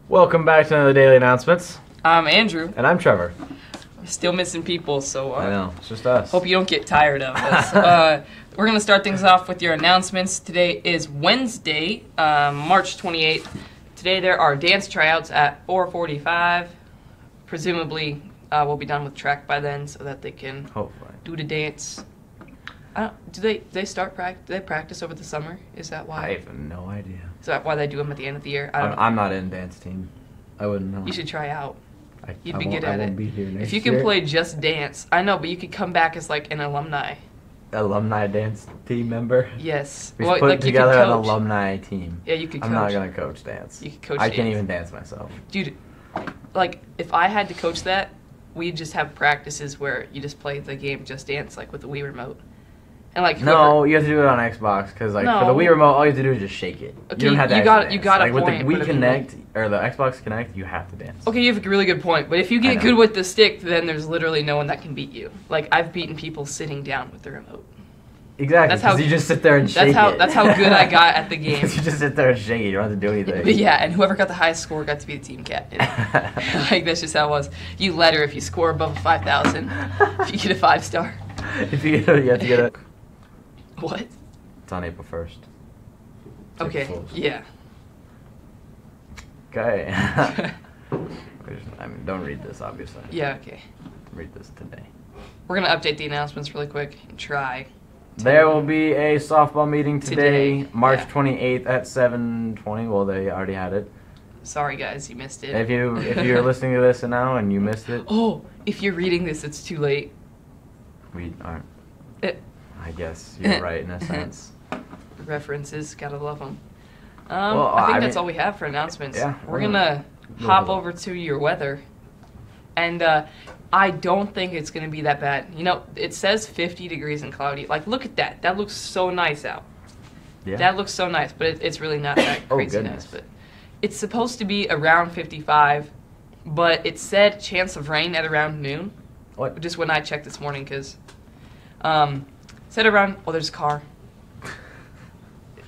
Welcome back to another Daily Announcements. I'm Andrew. And I'm Trevor. Still missing people, so I know, it's just us. Hope you don't get tired of us. We're going to start things off with your announcements. Today is Wednesday, March 28th. Today there are dance tryouts at 4:45. Presumably we'll be done with track by then so that they can Hopefully do the dance. Do they start practice? Do they practice over the summer? Is that why? I have no idea. Is that why they do them at the end of the year? I don't know. I'm not in dance team. I wouldn't know. You should try out. You'd be I good at won't it. Be here next If you can year. play just dance, I know, but you could come back as like an alumni. Alumni dance team member. Yes. We should put like together you could an coach. alumni team. Yeah, you could coach. I'm not gonna coach dance. You could coach I dance. can't even dance myself. Dude, like if I had to coach that, we'd just have practices where you just play the game Just Dance like with the Wii remote. And like No, you have to do it on Xbox because like for the No. Wii remote, all you have to do is just shake it. Okay, you don't have to you actually got a dance. Like point, with but the I Wii mean, Connect or the Xbox Connect, you have to dance. Okay, you have a really good point, but if you I get know. good with the stick, then there's literally no one that can beat you. Like I've beaten people sitting down with the remote. Exactly. That's how- Because you just sit there and shake it. That's how good I got at the game. You just sit there and shake it. You don't have to do anything. But yeah, and whoever got the highest score got to be the team captain. Like that's just how it was. You letter if you score above 5,000. If you get a 5-star. If you get you have to get it. What? It's on April 1st. Okay. Yeah. Okay. I mean, don't read this, obviously. Yeah. Okay. Read this today. We're gonna update the announcements really quick and try. There will be a softball meeting today, March Yeah. 28th at 7:20. Well, they already had it. Sorry guys, you missed it. If you're listening to this now and you missed it, Oh, if you're reading this, it's too late. we aren't. It, I guess you're right in a sense. references, gotta love them. Well, I think I that's mean- all we have for announcements. Yeah, We're gonna go hop ahead. over to your weather, and I don't think it's gonna be that bad. You know, it says 50 degrees and cloudy. Like, look at that. That looks so nice out. Yeah. That looks so nice, but it's really not that Oh, crazy goodness. nice. But it's supposed to be around 55, but it said chance of rain at around noon. What? Just when I checked this morning, because said around. Oh, there's a car.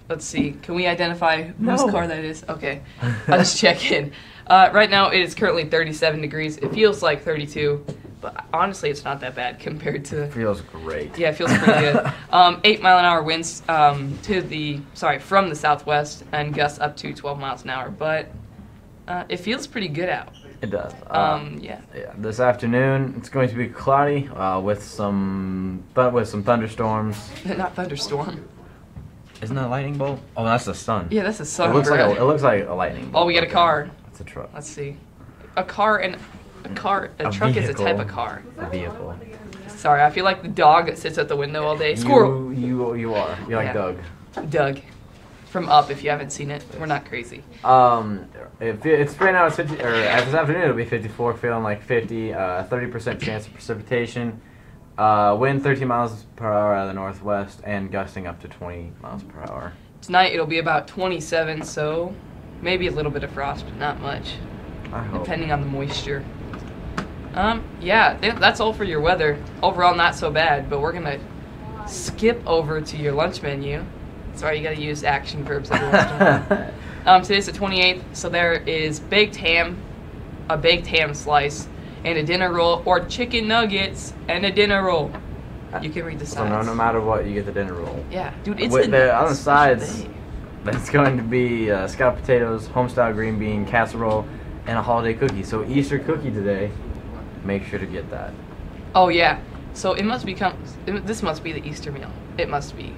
Let's see. Can we identify whose No. car that is? Okay, I'll just check in. Right now it is currently 37 degrees. It feels like 32, but honestly, it's not that bad compared to. Feels great. Yeah, it feels pretty good. 8-mile-an-hour winds from the southwest and gusts up to 12 miles an hour. But it feels pretty good out. It does. Yeah. Yeah. This afternoon it's going to be cloudy with some thunderstorms. Not thunderstorm. Isn't that a lightning bolt? Oh, that's the sun. Yeah, that's the sun. It looks bro. like a lightning bolt. Oh, we got a car. It's a truck. Let's see. A truck is a type of car. A vehicle. Sorry, I feel like the dog that sits at the window all day. Squirrel. You are. You're like Yeah. Doug. Doug. From Up, if you haven't seen it. We're not crazy. If it's right now, it's 50, or this afternoon it'll be 54, feeling like 50, 30% chance of precipitation, wind 13 miles per hour out of the northwest, and gusting up to 20 miles per hour. Tonight it'll be about 27, so maybe a little bit of frost, but not much, I hope. depending on the moisture. Yeah, that's all for your weather. Overall, not so bad, but we're gonna skip over to your lunch menu. Sorry, you gotta use action verbs every once in a while. Today's the 28th, so there is baked ham, a baked ham slice, and a dinner roll, or chicken nuggets and a dinner roll. You can read the So sides. no matter what, you get the dinner roll. Yeah, dude, it's With on the special sides, day. it's going to be scalloped potatoes, homestyle green bean casserole, and a holiday cookie. So Easter cookie today. Make sure to get that. Oh yeah, so it must become. This must be the Easter meal. It must be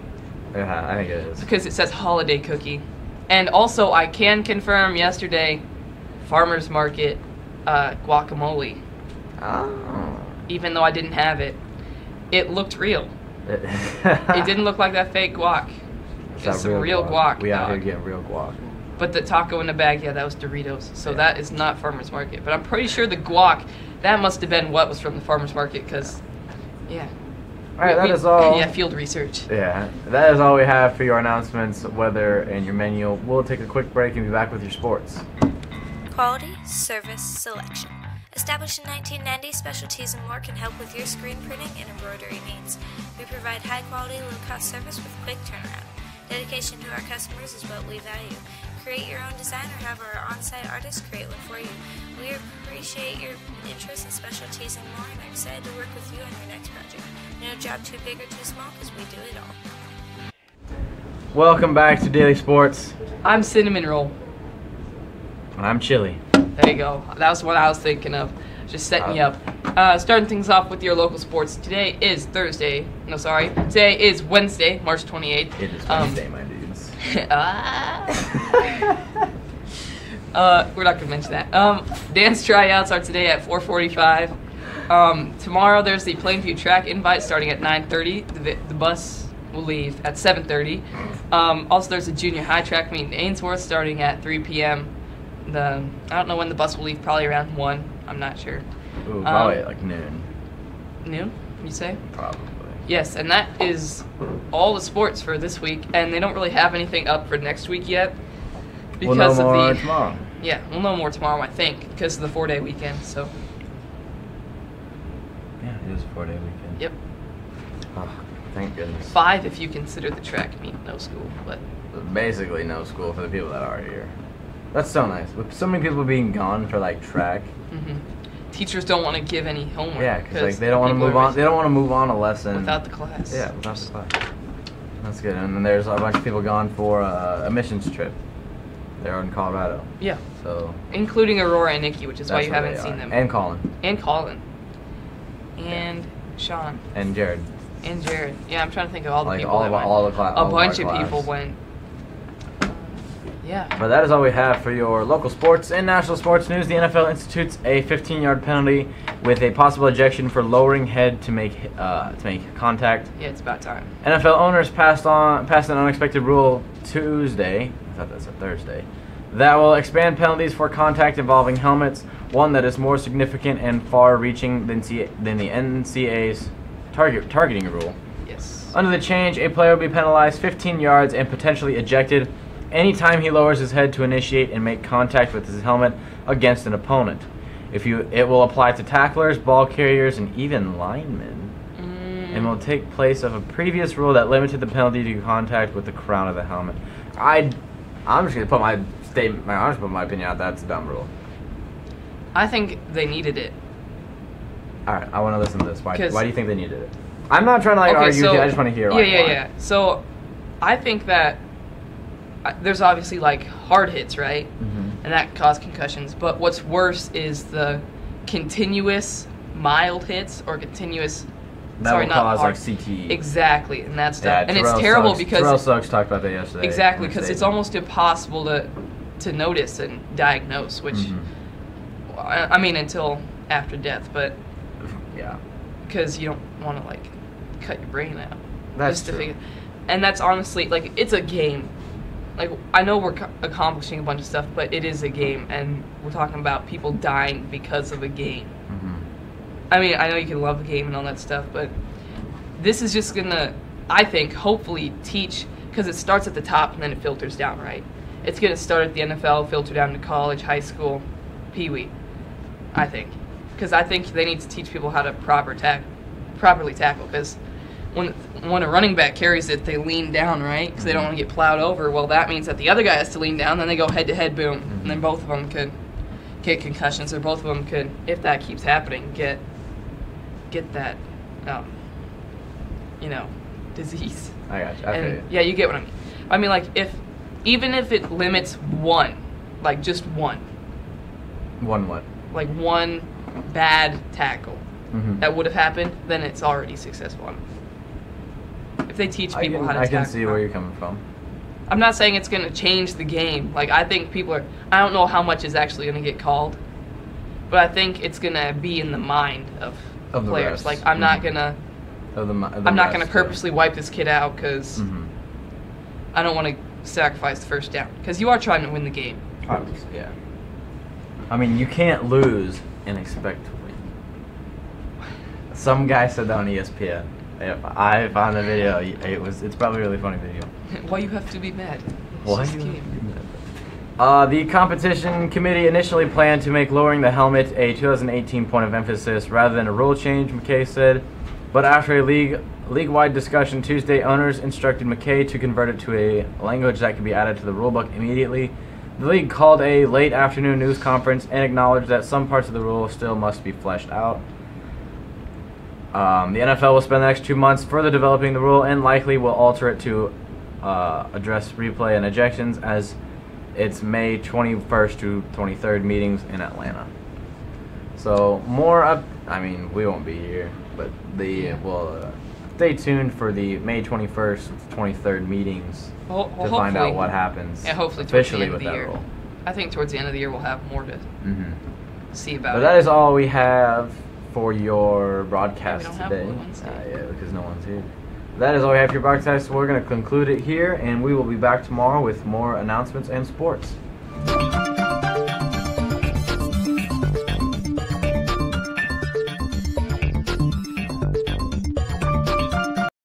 Yeah, I think it is. because it says holiday cookie, and also I can confirm yesterday, farmers market guacamole. Oh. Even though I didn't have it, it looked real. It It didn't look like that fake guac. It's some real guac. We out here dog. getting real guac. But the taco in the bag, yeah, that was Doritos. So that is not farmers market. But I'm pretty sure the guac, that must have been what was from the farmers market, because, yeah. All right, that is all. Yeah, field research. Yeah, that is all we have for your announcements, weather, and your menu. We'll take a quick break and be back with your sports. Quality, service, selection. Established in 1990, Specialties and More can help with your screen printing and embroidery needs. We provide high-quality, low-cost service with quick turnaround. Dedication to our customers is what we value. Create your own design or have our on-site artists create one for you. We appreciate your interest in specialties and more, and are excited to work with you on your next project. No job too big or too small, because we do it all. Welcome back to Daily Sports. I'm Cinnamon Roll. And I'm Chili. There you go. That was what I was thinking of. Just setting you up. Starting things off with your local sports. Today is Thursday. No, sorry. Today is Wednesday, March 28th. It is Wednesday, my dudes. We're not going to mention that. Dance tryouts are today at 4:45. Tomorrow there's the Plainview track invite starting at 9:30. The bus will leave at 7:30. Also, there's a junior high track meet in Ainsworth starting at 3 p.m. I don't know when the bus will leave, probably around 1. I'm not sure. Ooh, probably like noon. Noon, you say? Probably. Yes, and that is all the sports for this week, and they don't really have anything up for next week yet. We'll know more tomorrow. Yeah, we'll know more tomorrow, I think, because of the 4-day weekend, so. Yeah, it is a 4-day weekend. Yep. Oh, thank goodness. 5 if you consider the track meet no school, but. Basically no school for the people that are here. That's so nice. With so many people being gone for like track. Mm-hmm. Teachers don't want to give any homework. Yeah, because like they don't want to move on. They don't want to move on a lesson without the class. Yeah, without the class. That's good. And then there's a bunch of people gone for a missions trip. They're in Colorado. Yeah. So. Including Aurora and Nikki, which is why you haven't seen them. And Colin. And Colin. And Sean. And Jared. And Jared. Yeah, I'm trying to think of all the like people that went. A bunch of people went. Yeah. But that is all we have for your local sports and national sports news. The NFL institutes a 15-yard penalty with a possible ejection for lowering head to make contact. Yeah, it's about time. NFL owners passed an unexpected rule Tuesday. I thought that's a Thursday. That will expand penalties for contact involving helmets. One that is more significant and far-reaching than the NCAA's targeting rule. Yes. Under the change, a player will be penalized 15 yards and potentially ejected anytime he lowers his head to initiate and make contact with his helmet against an opponent. It will apply to tacklers, ball carriers, and even linemen, and will take place of a previous rule that limited the penalty to contact with the crown of the helmet. I'm just gonna put my statement. I'm just put my opinion out. That's a dumb rule. I think they needed it. All right, I want to listen to this. Why do you think they needed it? I'm not trying to argue. So, I just want to hear. Yeah. So, I think that there's obviously like hard hits, right? Mm-hmm. And that cause concussions. But what's worse is the continuous mild hits or continuous. That will cause like CTE. Exactly, and that's yeah, and it's terrible because Terrell Suggs talked about that yesterday. Exactly, because it's almost impossible to notice and diagnose, which I mean until after death, but yeah, because you don't want to like cut your brain out. That's just to true. figure, and that's honestly like it's a game. Like I know we're accomplishing a bunch of stuff, but it is a game, and we're talking about people dying because of a game. Mm-hmm. I mean, I know you can love a game and all that stuff, but this is just gonna, I think, hopefully teach, because it starts at the top and then it filters down, right? It's gonna start at the NFL, filter down to college, high school, pee-wee, I think. Because I think they need to teach people how to properly tackle, because when a running back carries it, they lean down, right? Because they don't want to get plowed over. Well, that means that the other guy has to lean down, then they go head-to-head, boom, and then both of them could get concussions, or both of them could, if that keeps happening, get that, disease. I got you. I feel you. Yeah, you get what I mean. I mean, like, even if it limits one, like just one. One what? Like one bad tackle that would have happened, then it's already successful. If they teach people how to tackle. I can see where you're coming from. I'm not saying it's going to change the game. Like, I think I don't know how much is actually going to get called, but I think it's going to be in the mind of players. Refs. Like, I'm not going to I'm not going to purposely wipe this kid out because I don't want to sacrifice the first down, because you are trying to win the game. Obviously, yeah. I mean, you can't lose and expect to win. Some guy said that on ESPN. I found the video. It's probably a really funny video. Why you have to be mad? Why you have to be mad? The competition committee initially planned to make lowering the helmet a 2018 point of emphasis rather than a rule change, McKay said. But after a league League-wide discussion Tuesday. Owners instructed McKay to convert it to a language that could be added to the rulebook immediately. The league called a late afternoon news conference and acknowledged that some parts of the rule still must be fleshed out. The NFL will spend the next 2 months further developing the rule and likely will alter it to address replay and ejections as its May 21st to 23rd meetings in Atlanta. So more up. I mean, we won't be here, but we'll stay tuned for the May 21st to 23rd meetings to find out what happens. Yeah, hopefully towards the officially end of with the that year. rule. I think towards the end of the year we'll have more to see about But it. that is all we have for your broadcast Yeah, we don't have today. one Wednesday. Yeah, because no one's here. That is all we have for your broadcast. We're going to conclude it here, and we will be back tomorrow with more announcements and sports.